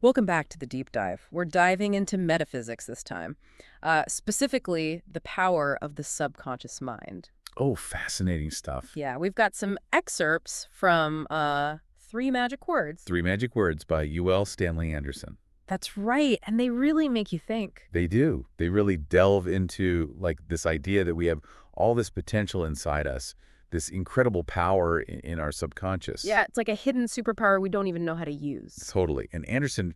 Welcome back to the deep dive. We're diving into metaphysics this time, specifically the power of the subconscious mind. Oh, fascinating stuff. Yeah, we've got some excerpts from Three Magic Words. Three Magic Words by UL Stanley Anderson. That's right, and they really make you think. They do. They really delve into like this idea that we have all this potential inside us, this incredible power in our subconscious. Yeah, it's like a hidden superpower we don't even know how to use. Totally. And Anderson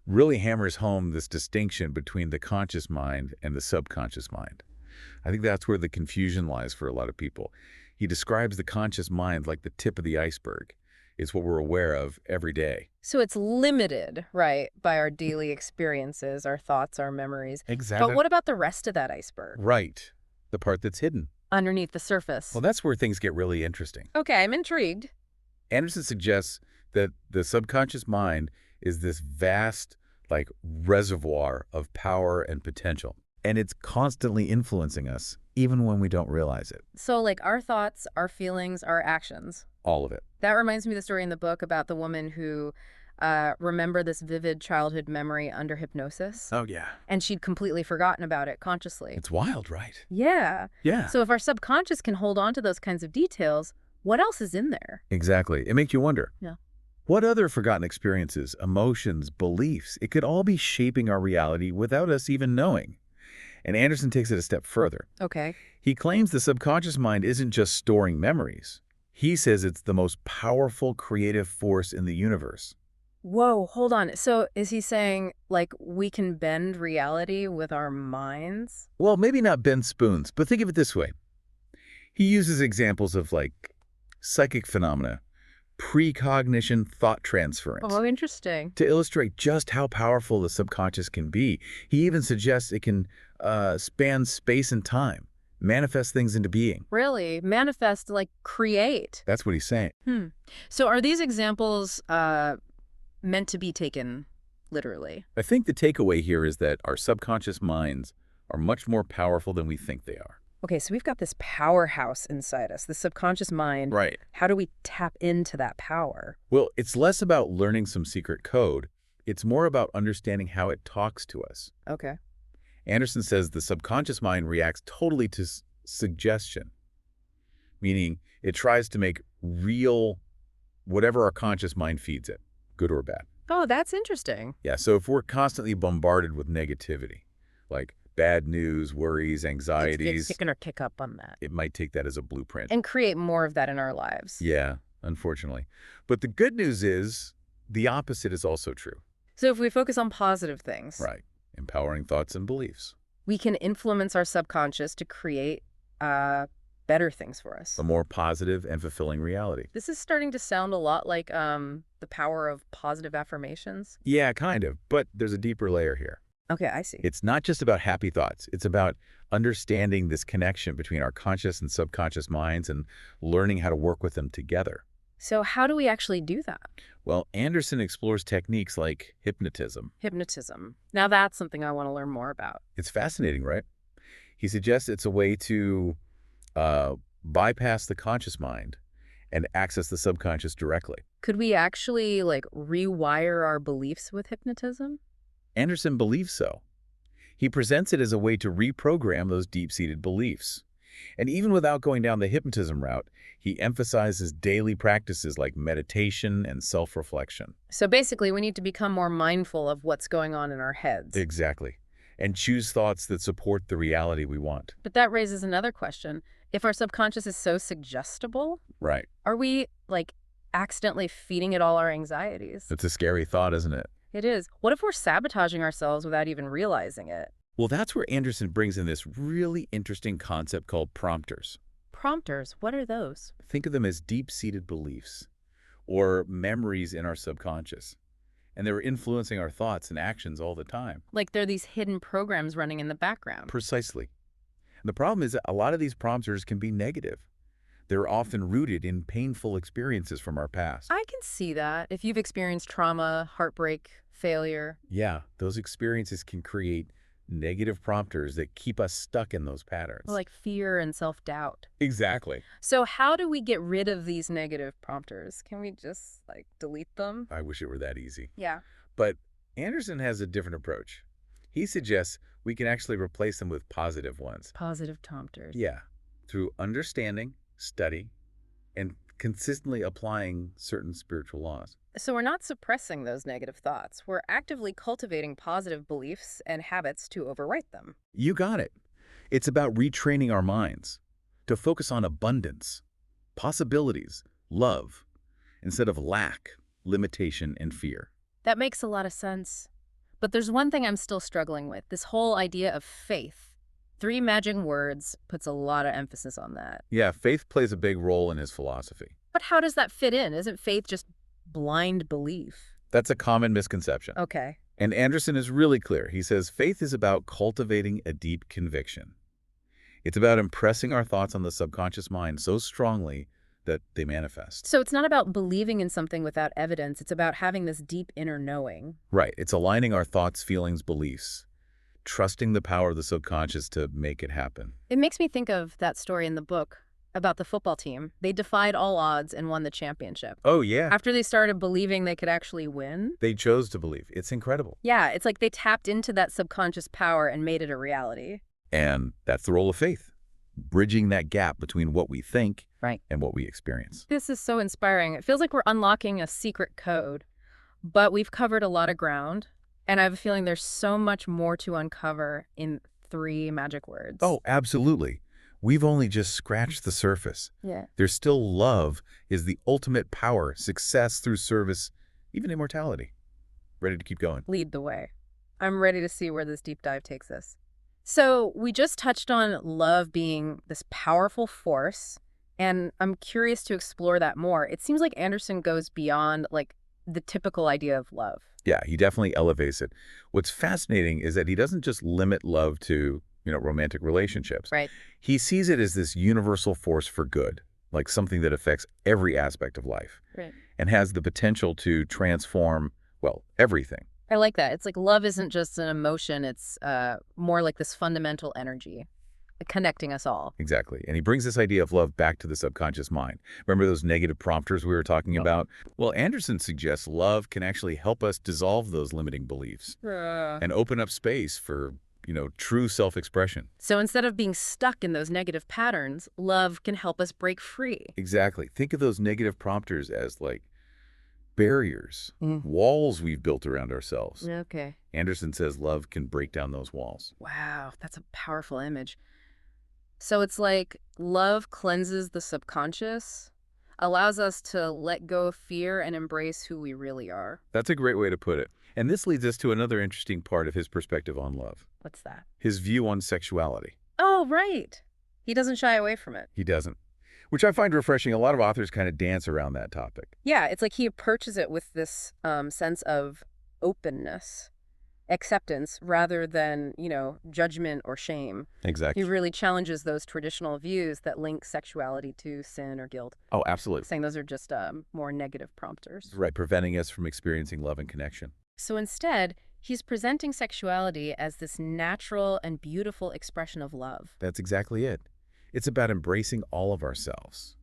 really hammers home this distinction between the conscious mind and the subconscious mind. I think that's where the confusion lies for a lot of people. He describes the conscious mind like the tip of the iceberg. It's what we're aware of every day. So it's limited, right, by our daily experiences, our thoughts, our memories. Exactly. But what about the rest of that iceberg? Right. The part that's hidden. Underneath the surface. Well, that's where things get really interesting. Okay, I'm intrigued. Anderson suggests that the subconscious mind is this vast, like, reservoir of power and potential. And it's constantly influencing us, even when we don't realize it. So like our thoughts, our feelings, our actions. All of it. That reminds me of the story in the book about the woman who remembered this vivid childhood memory under hypnosis. Oh, yeah. And she'd completely forgotten about it consciously. It's wild, right? Yeah. Yeah. So if our subconscious can hold on to those kinds of details, what else is in there? Exactly. It makes you wonder. Yeah. What other forgotten experiences, emotions, beliefs, it could all be shaping our reality without us even knowing. And Anderson takes it a step further. Okay. He claims the subconscious mind isn't just storing memories. He says it's the most powerful creative force in the universe. Whoa, hold on. So is he saying, like, we can bend reality with our minds? Well, maybe not bend spoons, but think of it this way. He uses examples of, like, psychic phenomena, precognition thought transference, Oh, interesting. to illustrate just how powerful the subconscious can be. He even suggests it can span space and time, manifest things into being. Really? Manifest, like, create. That's what he's saying. So are these examples meant to be taken literally? I think the takeaway here is that our subconscious minds are much more powerful than we think they are. Okay, so we've got this powerhouse inside us, the subconscious mind. Right. How do we tap into that power? Well, it's less about learning some secret code. It's more about understanding how it talks to us. Okay. Anderson says the subconscious mind reacts totally to suggestion, meaning it tries to make real whatever our conscious mind feeds it, good or bad. Oh, that's interesting. Yeah, so if we're constantly bombarded with negativity, like bad news, worries, anxieties, It's going to kick up on that. it might take that as a blueprint. And create more of that in our lives. Yeah, unfortunately. But the good news is the opposite is also true. So if we focus on positive things, Right. Empowering thoughts and beliefs. we can influence our subconscious to create better things for us. A more positive and fulfilling reality. This is starting to sound a lot like the power of positive affirmations. Yeah, kind of. But there's a deeper layer here. Okay, I see. It's not just about happy thoughts. It's about understanding this connection between our conscious and subconscious minds and learning how to work with them together. So how do we actually do that? Well, Anderson explores techniques like hypnotism. Hypnotism. Now that's something I want to learn more about. It's fascinating, right? He suggests it's a way to bypass the conscious mind and access the subconscious directly. Could we actually, like, rewire our beliefs with hypnotism? Anderson believes so. He presents it as a way to reprogram those deep-seated beliefs. And even without going down the hypnotism route, he emphasizes daily practices like meditation and self-reflection. So basically, we need to become more mindful of what's going on in our heads. Exactly. And choose thoughts that support the reality we want. But that raises another question. If our subconscious is so suggestible, Right. are we, like, accidentally feeding it all our anxieties? It's a scary thought, isn't it? It is. What if we're sabotaging ourselves without even realizing it? Well, that's where Anderson brings in this really interesting concept called prompters. Prompters, what are those? Think of them as deep-seated beliefs or memories in our subconscious. And they're influencing our thoughts and actions all the time. Like they're these hidden programs running in the background. Precisely. And the problem is that a lot of these prompters can be negative. They're often rooted in painful experiences from our past. I can see that. If you've experienced trauma, heartbreak, failure. Yeah, those experiences can create negative prompters that keep us stuck in those patterns. Like fear and self-doubt. Exactly. So how do we get rid of these negative prompters? Can we just, like, delete them? I wish it were that easy. Yeah. But Anderson has a different approach. He suggests we can actually replace them with positive ones. Positive prompters. Yeah, through understanding, study, and consistently applying certain spiritual laws. So we're not suppressing those negative thoughts. We're actively cultivating positive beliefs and habits to overwrite them. You got it. It's about retraining our minds to focus on abundance, possibilities, love, instead of lack, limitation, and fear. That makes a lot of sense. But there's one thing I'm still struggling with, this whole idea of faith. 3 magic words puts a lot of emphasis on that. Yeah, faith plays a big role in his philosophy. But how does that fit in? Isn't faith just blind belief? That's a common misconception. Okay. And Anderson is really clear. He says faith is about cultivating a deep conviction. It's about impressing our thoughts on the subconscious mind so strongly that they manifest. So it's not about believing in something without evidence. It's about having this deep inner knowing. Right. It's aligning our thoughts, feelings, beliefs, trusting the power of the subconscious to make it happen. It makes me think of that story in the book about the football team. They defied all odds and won the championship. Oh, yeah. After they started believing they could actually win. They chose to believe. It's incredible. Yeah, it's like they tapped into that subconscious power and made it a reality. And that's the role of faith, bridging that gap between what we think and what we experience. This is so inspiring. It feels like we're unlocking a secret code, but we've covered a lot of ground, and I have a feeling there's so much more to uncover in 3 magic words. Oh, absolutely. We've only just scratched the surface. Yeah. There's still love is the ultimate power, success through service, even immortality. Ready to keep going? Lead the way. I'm ready to see where this deep dive takes us. So we just touched on love being this powerful force, and I'm curious to explore that more. It seems like Andersen goes beyond like the typical idea of love. Yeah, he definitely elevates it. What's fascinating is that he doesn't just limit love to, romantic relationships. Right. He sees it as this universal force for good, like something that affects every aspect of life Right. and has the potential to transform, well, everything. I like that. It's like love isn't just an emotion. It's more like this fundamental energy connecting us all. Exactly. And he brings this idea of love back to the subconscious mind. Remember those negative prompters we were talking about? Well, Anderson suggests love can actually help us dissolve those limiting beliefs and open up space for, true self-expression. So instead of being stuck in those negative patterns, love can help us break free. Exactly. Think of those negative prompters as like barriers, walls we've built around ourselves. Okay. Anderson says love can break down those walls. Wow, that's a powerful image. So it's like love cleanses the subconscious, allows us to let go of fear and embrace who we really are. That's a great way to put it. And this leads us to another interesting part of his perspective on love. What's that? His view on sexuality. Oh, right. He doesn't shy away from it. He doesn't. Which I find refreshing. A lot of authors kind of dance around that topic. Yeah, it's like he approaches it with this sense of openness, acceptance, rather than, judgment or shame. Exactly. He really challenges those traditional views that link sexuality to sin or guilt, Oh, absolutely. saying those are just more negative prompters. Right, preventing us from experiencing love and connection. So instead, he's presenting sexuality as this natural and beautiful expression of love. That's exactly it. It's about embracing all of ourselves,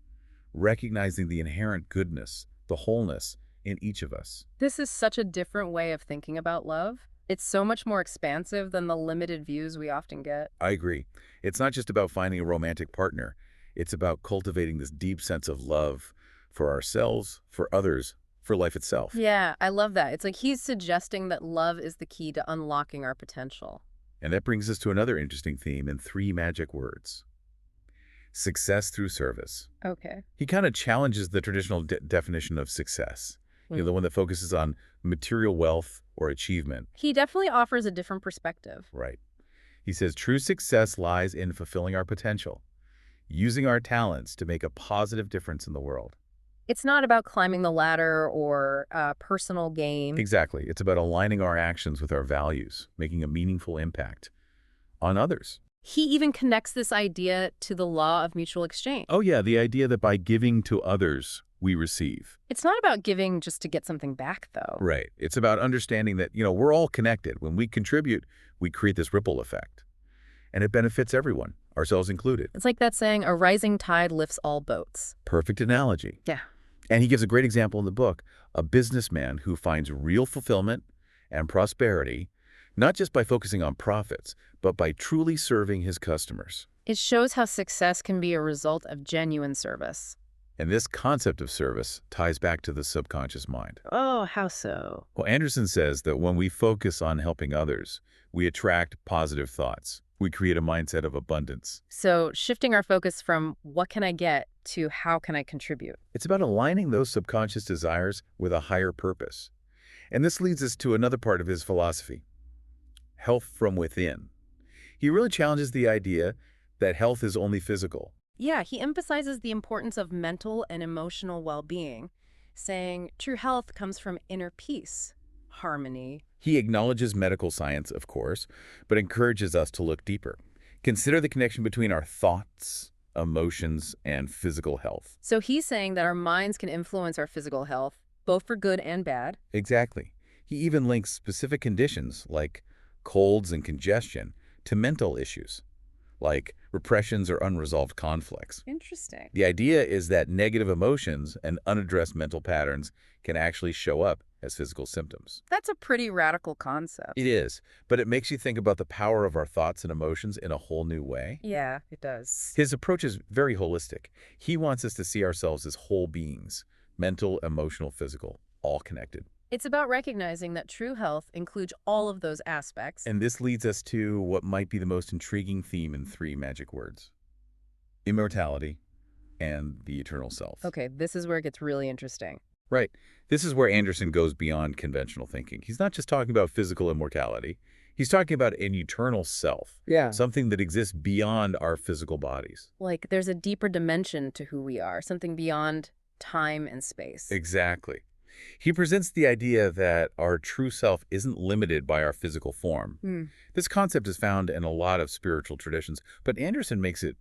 recognizing the inherent goodness, the wholeness in each of us. This is such a different way of thinking about love. It's so much more expansive than the limited views we often get. I agree. It's not just about finding a romantic partner. It's about cultivating this deep sense of love for ourselves, for others, for life itself. Yeah, I love that. It's like he's suggesting that love is the key to unlocking our potential. And that brings us to another interesting theme in 3 magic words. Success through service. Okay. He kind of challenges the traditional definition of success, the one that focuses on material wealth or achievement. He definitely offers a different perspective. Right. He says true success lies in fulfilling our potential, using our talents to make a positive difference in the world. It's not about climbing the ladder or personal gain. Exactly. It's about aligning our actions with our values, making a meaningful impact on others. He even connects this idea to the law of mutual exchange. Oh, yeah, the idea that by giving to others, we receive. It's not about giving just to get something back, though. Right. It's about understanding that, we're all connected. When we contribute, we create this ripple effect. And it benefits everyone, ourselves included. It's like that saying, a rising tide lifts all boats. Perfect analogy. Yeah. And he gives a great example in the book, a businessman who finds real fulfillment and prosperity, not just by focusing on profits, but by truly serving his customers. It shows how success can be a result of genuine service. And this concept of service ties back to the subconscious mind. Oh, how so? Well, Andersen says that when we focus on helping others, we attract positive thoughts. We create a mindset of abundance. So shifting our focus from what can I get to how can I contribute? It's about aligning those subconscious desires with a higher purpose. And this leads us to another part of his philosophy, health from within. He really challenges the idea that health is only physical. Yeah, he emphasizes the importance of mental and emotional well-being, saying true health comes from inner peace, harmony. He acknowledges medical science, of course, but encourages us to look deeper. Consider the connection between our thoughts, emotions, and physical health. So he's saying that our minds can influence our physical health, both for good and bad. Exactly. He even links specific conditions like colds and congestion to mental issues, like repressions or unresolved conflicts. Interesting. The idea is that negative emotions and unaddressed mental patterns can actually show up as physical symptoms. That's a pretty radical concept. It is, but it makes you think about the power of our thoughts and emotions in a whole new way. Yeah, it does. His approach is very holistic. He wants us to see ourselves as whole beings, mental, emotional, physical, all connected. It's about recognizing that true health includes all of those aspects. And this leads us to what might be the most intriguing theme in 3 magic words: immortality and the eternal self. Okay, this is where it gets really interesting. Right. This is where Andersen goes beyond conventional thinking. He's not just talking about physical immortality. He's talking about an eternal self, Yeah. something that exists beyond our physical bodies. Like there's a deeper dimension to who we are, something beyond time and space. Exactly. He presents the idea that our true self isn't limited by our physical form. Hmm. This concept is found in a lot of spiritual traditions, but Andersen makes it,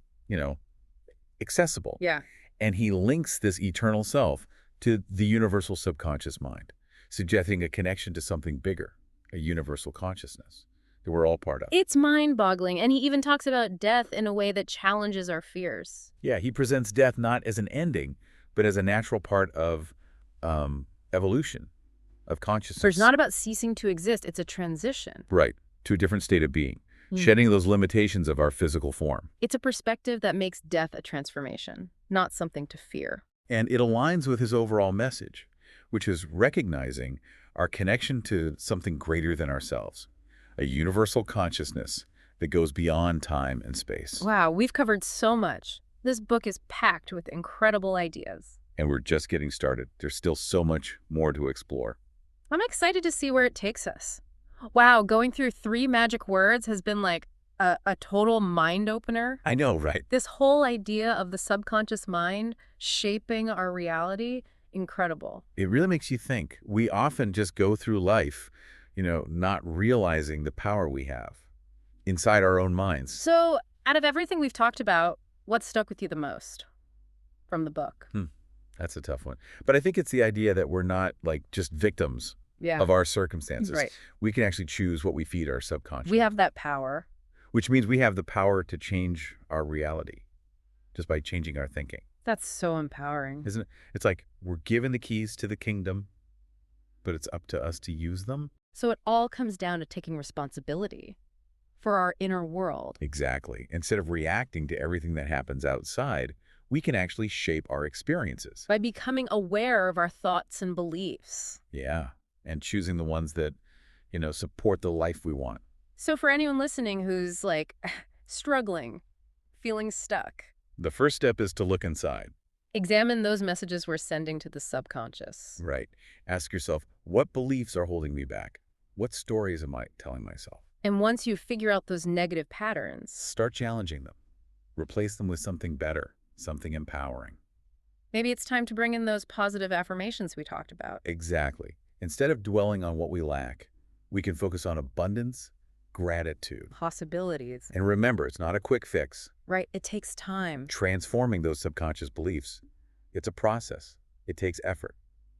accessible. Yeah. And he links this eternal self to the universal subconscious mind, suggesting a connection to something bigger, a universal consciousness that we're all part of. It's mind-boggling, and he even talks about death in a way that challenges our fears. Yeah, he presents death not as an ending, but as a natural part of evolution, of consciousness. So it's not about ceasing to exist, it's a transition. Right, to a different state of being, Hmm. shedding those limitations of our physical form. It's a perspective that makes death a transformation, not something to fear. And it aligns with his overall message, which is recognizing our connection to something greater than ourselves, a universal consciousness that goes beyond time and space. Wow, we've covered so much. This book is packed with incredible ideas. And we're just getting started. There's still so much more to explore. I'm excited to see where it takes us. Wow, going through 3 magic words has been like a total mind opener. I know, right? This whole idea of the subconscious mind shaping our reality, incredible. It really makes you think. We often just go through life, not realizing the power we have inside our own minds. So, out of everything we've talked about, what stuck with you the most from the book? That's a tough one. But I think it's the idea that we're not like just victims Yeah. of our circumstances. Right. We can actually choose what we feed our subconscious. We have that power. Which means we have the power to change our reality just by changing our thinking. That's so empowering. Isn't it? It's like we're given the keys to the kingdom, but it's up to us to use them. So it all comes down to taking responsibility for our inner world. Exactly. Instead of reacting to everything that happens outside, we can actually shape our experiences. By becoming aware of our thoughts and beliefs. Yeah. And choosing the ones that, support the life we want. So for anyone listening who's like struggling, feeling stuck, The first step is to look inside. examine those messages we're sending to the subconscious. Right. Ask yourself, what beliefs are holding me back? What stories am I telling myself? And once you figure out those negative patterns, Start challenging them. Replace them with something better, something empowering. maybe it's time to bring in those positive affirmations we talked about. Exactly. Instead of dwelling on what we lack, we can focus on abundance, gratitude. Possibilities. And remember, it's not a quick fix. Right, it takes time. Transforming those subconscious beliefs, it's a process. It takes effort,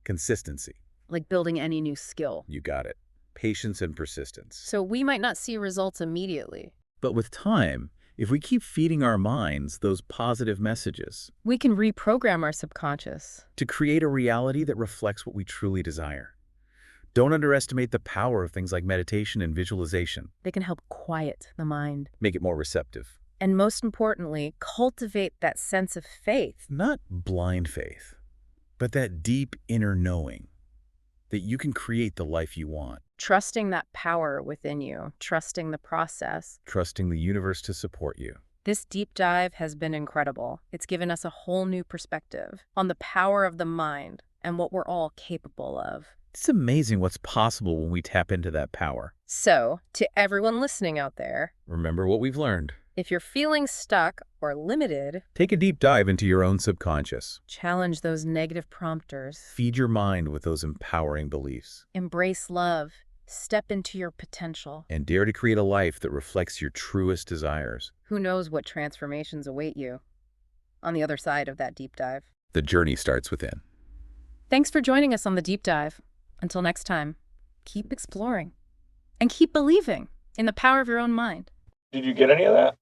consistency. Like building any new skill. You got it. Patience and persistence. So we might not see results immediately. But with time, if we keep feeding our minds those positive messages We can reprogram our subconscious. to create a reality that reflects what we truly desire. Don't underestimate the power of things like meditation and visualization. They can help quiet the mind. Make it more receptive. And most importantly, cultivate that sense of faith. Not blind faith, but that deep inner knowing that you can create the life you want. Trusting that power within you, trusting the process. Trusting the universe to support you. This deep dive has been incredible. It's given us a whole new perspective on the power of the mind and what we're all capable of. It's amazing what's possible when we tap into that power. So, to everyone listening out there, Remember what we've learned. if you're feeling stuck or limited, Take a deep dive into your own subconscious. challenge those negative prompters. Feed your mind with those empowering beliefs. Embrace love. Step into your potential. And dare to create a life that reflects your truest desires. Who knows what transformations await you on the other side of that deep dive. The journey starts within. Thanks for joining us on the deep dive. Until next time, keep exploring and keep believing in the power of your own mind. Did you get any of that?